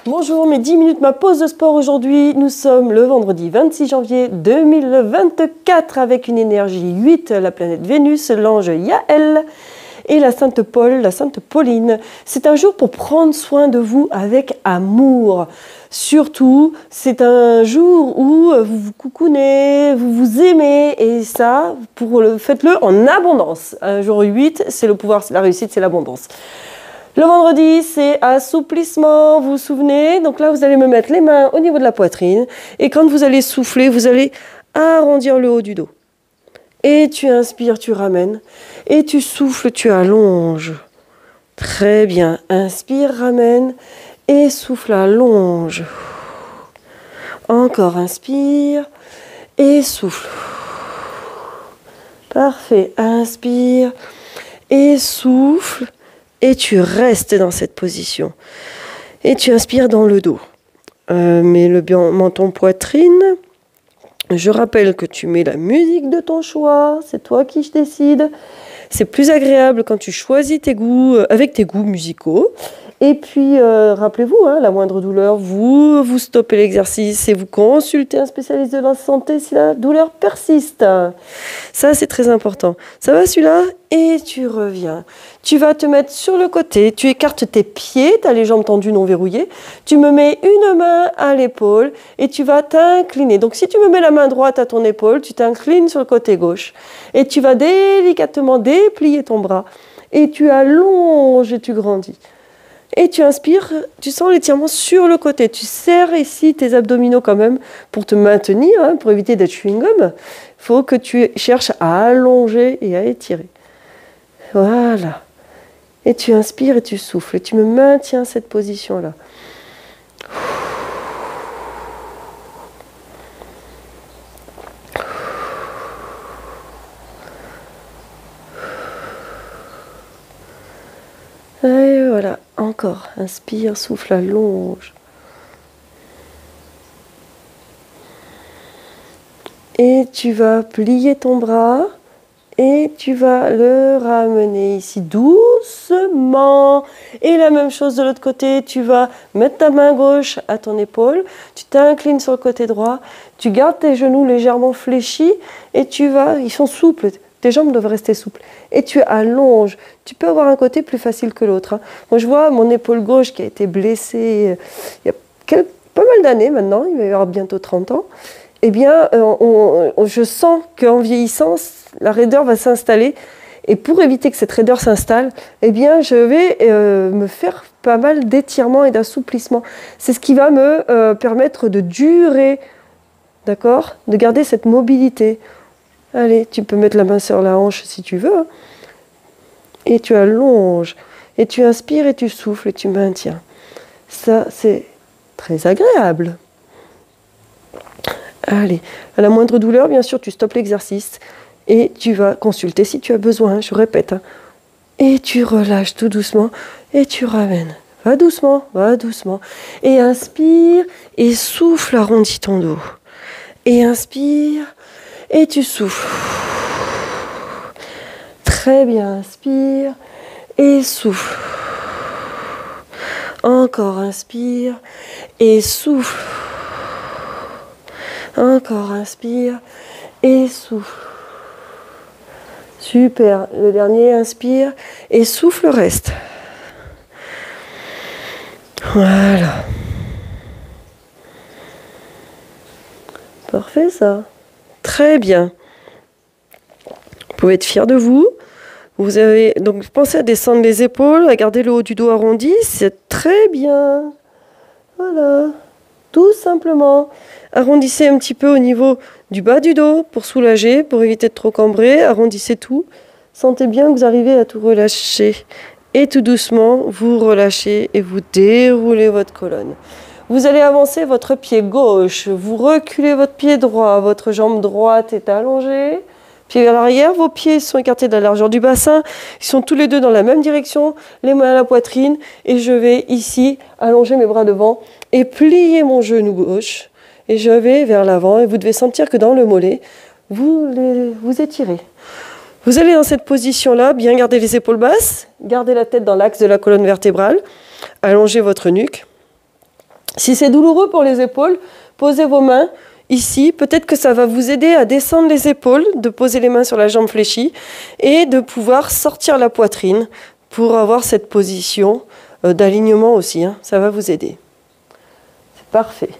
Bonjour, mes 10 minutes, ma pause de sport aujourd'hui. Nous sommes le vendredi 26 janvier 2024 avec une énergie 8, la planète Vénus, l'ange Yaël et la Sainte Paul, la Sainte Pauline. C'est un jour pour prendre soin de vous avec amour. Surtout, c'est un jour où vous vous coucounez, vous vous aimez et ça, faites-le en abondance. Un jour 8, c'est le pouvoir, c'est la réussite, c'est l'abondance. Le vendredi, c'est assouplissement, vous vous souvenez? Donc là, vous allez me mettre les mains au niveau de la poitrine. Et quand vous allez souffler, vous allez arrondir le haut du dos. Et tu inspires, tu ramènes. Et tu souffles, tu allonges. Très bien. Inspire, ramène. Et souffle, allonge. Encore, inspire. Et souffle. Parfait. Inspire. Et souffle. Et tu restes dans cette position. Et tu inspires dans le dos. Mets le menton poitrine. Je rappelle que tu mets la musique de ton choix. C'est toi qui décides. C'est plus agréable quand tu choisis tes goûts, avec tes goûts musicaux. Et puis, rappelez-vous, la moindre douleur, vous stoppez l'exercice et vous consultez un spécialiste de la santé si la douleur persiste. Ça, c'est très important. Ça va celui-là? Et tu reviens. Tu vas te mettre sur le côté, tu écartes tes pieds, tu as les jambes tendues, non verrouillées. Tu me mets une main à l'épaule et tu vas t'incliner. Donc, si tu me mets la main droite à ton épaule, tu t'inclines sur le côté gauche. Et tu vas délicatement déplier ton bras. Et tu allonges et tu grandis. Et tu inspires, tu sens l'étirement sur le côté. Tu serres ici tes abdominaux quand même pour te maintenir, pour éviter d'être chewing-gum. Il faut que tu cherches à allonger et à étirer. Voilà. Et tu inspires et tu souffles. Et tu me maintiens cette position-là. Et voilà, encore, inspire, souffle, allonge. Et tu vas plier ton bras et tu vas le ramener ici doucement. Et la même chose de l'autre côté, tu vas mettre ta main gauche à ton épaule, tu t'inclines sur le côté droit, tu gardes tes genoux légèrement fléchis et ils sont souples. Tes jambes doivent rester souples. Et tu allonges. Tu peux avoir un côté plus facile que l'autre. Moi, je vois mon épaule gauche qui a été blessée il y a pas mal d'années maintenant, il va y avoir bientôt 30 ans. Eh bien, je sens qu'en vieillissant, la raideur va s'installer. Et pour éviter que cette raideur s'installe, eh bien, je vais me faire pas mal d'étirements et d'assouplissement. C'est ce qui va me permettre de durer, d'accord, de garder cette mobilité. Allez, tu peux mettre la main sur la hanche si tu veux. Et tu allonges. Et tu inspires et tu souffles et tu maintiens. Ça, c'est très agréable. Allez, à la moindre douleur, bien sûr, tu stoppes l'exercice. Et tu vas consulter si tu as besoin, je répète. Et tu relâches tout doucement et tu ramènes. Va doucement, va doucement. Et inspire et souffle, arrondis ton dos. Et inspire. Et tu souffles. Très bien, inspire et souffle. Encore, inspire et souffle. Encore, inspire et souffle. Super. Le dernier, inspire et souffle, reste. Voilà. Parfait, ça. Très bien. Vous pouvez être fier de vous. Vous avez donc pensé à descendre les épaules, à garder le haut du dos arrondi. C'est très bien. Voilà. Tout simplement. Arrondissez un petit peu au niveau du bas du dos pour soulager, pour éviter de trop cambrer. Arrondissez tout. Sentez bien que vous arrivez à tout relâcher. Et tout doucement, vous relâchez et vous déroulez votre colonne. Vous allez avancer votre pied gauche, vous reculez votre pied droit, votre jambe droite est allongée, pied vers l'arrière, vos pieds sont écartés de la largeur du bassin, ils sont tous les deux dans la même direction, les mains à la poitrine, et je vais ici allonger mes bras devant et plier mon genou gauche, et je vais vers l'avant, et vous devez sentir que dans le mollet, vous étirez. Vous allez dans cette position-là, bien garder les épaules basses, garder la tête dans l'axe de la colonne vertébrale, allongez votre nuque. Si c'est douloureux pour les épaules, posez vos mains ici. Peut-être que ça va vous aider à descendre les épaules, de poser les mains sur la jambe fléchie et de pouvoir sortir la poitrine pour avoir cette position d'alignement aussi. Hein. Ça va vous aider. C'est parfait.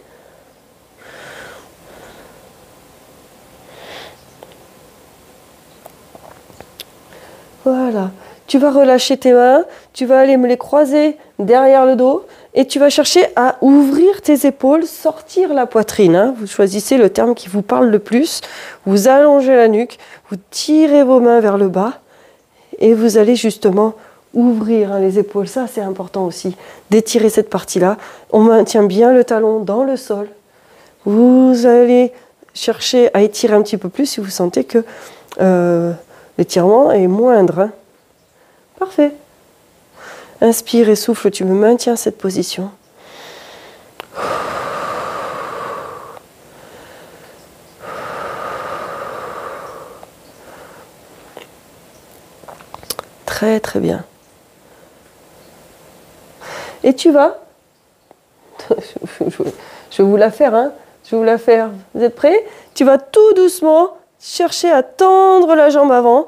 Voilà. Tu vas relâcher tes mains, tu vas aller me les croiser derrière le dos et tu vas chercher à ouvrir tes épaules, sortir la poitrine. Hein. Vous choisissez le terme qui vous parle le plus. Vous allongez la nuque, vous tirez vos mains vers le bas et vous allez justement ouvrir les épaules. Ça, c'est important aussi, d'étirer cette partie-là. On maintient bien le talon dans le sol. Vous allez chercher à étirer un petit peu plus si vous sentez que l'étirement est moindre. Hein. Parfait. Inspire et souffle, tu me maintiens cette position. Très très bien. Et tu vas, je vais vous la faire, hein. Je vais vous la faire. Vous êtes prêts? Tu vas tout doucement chercher à tendre la jambe avant.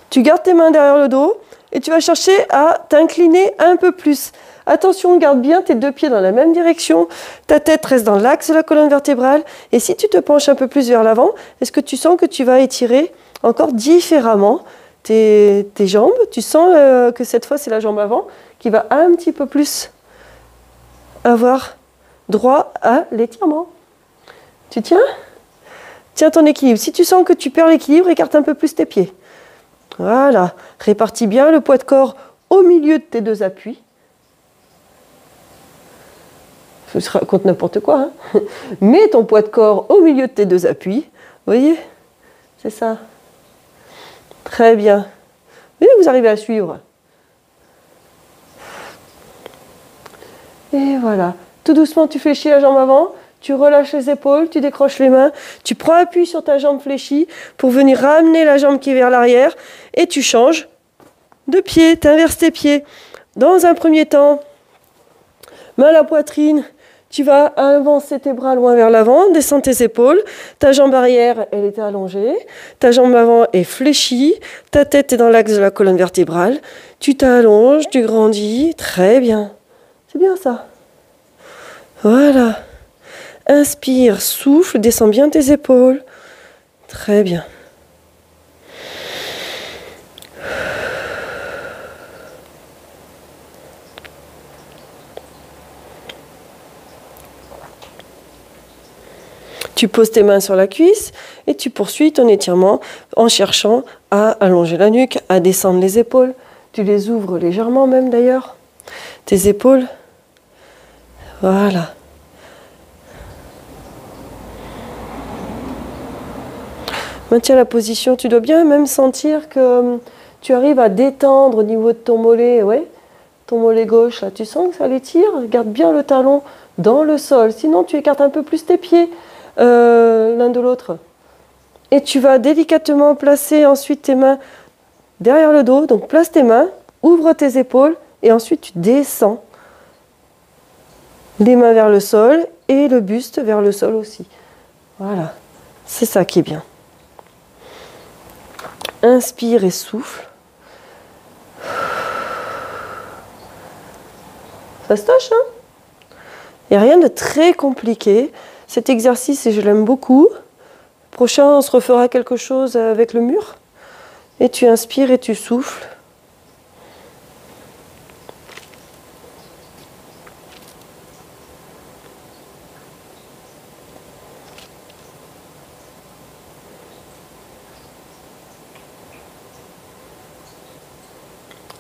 Tu gardes tes mains derrière le dos et tu vas chercher à t'incliner un peu plus. Attention, garde bien tes deux pieds dans la même direction. Ta tête reste dans l'axe de la colonne vertébrale. Et si tu te penches un peu plus vers l'avant, est-ce que tu sens que tu vas étirer encore différemment tes jambes? Tu sens que cette fois, c'est la jambe avant qui va un petit peu plus avoir droit à l'étirement. Tu tiens? Tiens ton équilibre. Si tu sens que tu perds l'équilibre, écarte un peu plus tes pieds. Voilà. Répartis bien le poids de corps au milieu de tes deux appuis. Je raconte n'importe quoi. Hein. Mets ton poids de corps au milieu de tes deux appuis. Vous voyez? C'est ça. Très bien. Oui, vous arrivez à suivre. Et voilà. Tout doucement, tu fléchis la jambe avant. Tu relâches les épaules, tu décroches les mains, tu prends appui sur ta jambe fléchie pour venir ramener la jambe qui est vers l'arrière et tu changes de pied, tu inverses tes pieds. Dans un premier temps, main à la poitrine, tu vas avancer tes bras loin vers l'avant, descends tes épaules, ta jambe arrière, elle est allongée, ta jambe avant est fléchie, ta tête est dans l'axe de la colonne vertébrale, tu t'allonges, tu grandis, très bien. C'est bien ça. Voilà. Inspire, souffle, descends bien tes épaules. Très bien. Tu poses tes mains sur la cuisse et tu poursuis ton étirement en cherchant à allonger la nuque, à descendre les épaules. Tu les ouvres légèrement même d'ailleurs. Tes épaules. Voilà. Maintiens la position, tu dois bien même sentir que tu arrives à détendre au niveau de ton mollet, ouais, ton mollet gauche, là. Tu sens que ça l'étire, garde bien le talon dans le sol, sinon tu écartes un peu plus tes pieds l'un de l'autre. Et tu vas délicatement placer ensuite tes mains derrière le dos, donc place tes mains, ouvre tes épaules et ensuite tu descends les mains vers le sol et le buste vers le sol aussi. Voilà, c'est ça qui est bien. Inspire et souffle. Fastoche, hein? Il n'y a rien de très compliqué. Cet exercice, et je l'aime beaucoup. Prochain, on se refera quelque chose avec le mur. Et tu inspires et tu souffles.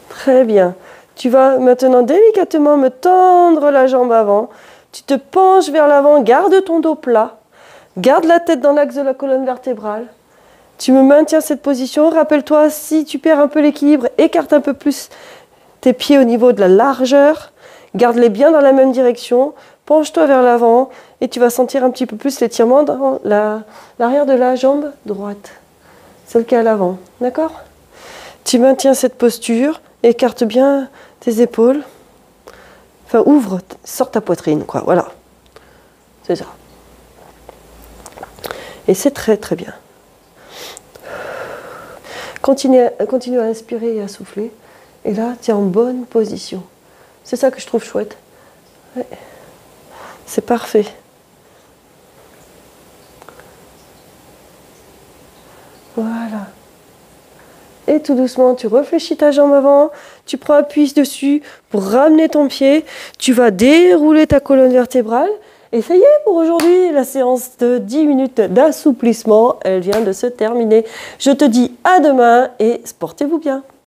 Très bien. Tu vas maintenant délicatement me tendre la jambe avant. Tu te penches vers l'avant, garde ton dos plat. Garde la tête dans l'axe de la colonne vertébrale. Tu me maintiens cette position. Rappelle-toi, si tu perds un peu l'équilibre, écarte un peu plus tes pieds au niveau de la largeur. Garde-les bien dans la même direction. Penche-toi vers l'avant et tu vas sentir un petit peu plus l'étirement dans l'arrière de la jambe droite. celle qui est à l'avant. D'accord? Tu maintiens cette posture, écarte bien tes épaules. Enfin, ouvre, sors ta poitrine, quoi. Voilà. C'est ça. Et c'est très, très bien. Continue à inspirer et à souffler. Et là, tu es en bonne position. C'est ça que je trouve chouette. Ouais. C'est parfait. Voilà. Et tout doucement, tu réfléchis ta jambe avant, tu prends appui dessus pour ramener ton pied, tu vas dérouler ta colonne vertébrale. Et ça y est, pour aujourd'hui, la séance de 10 minutes d'assouplissement, elle vient de se terminer. Je te dis à demain et portez-vous bien.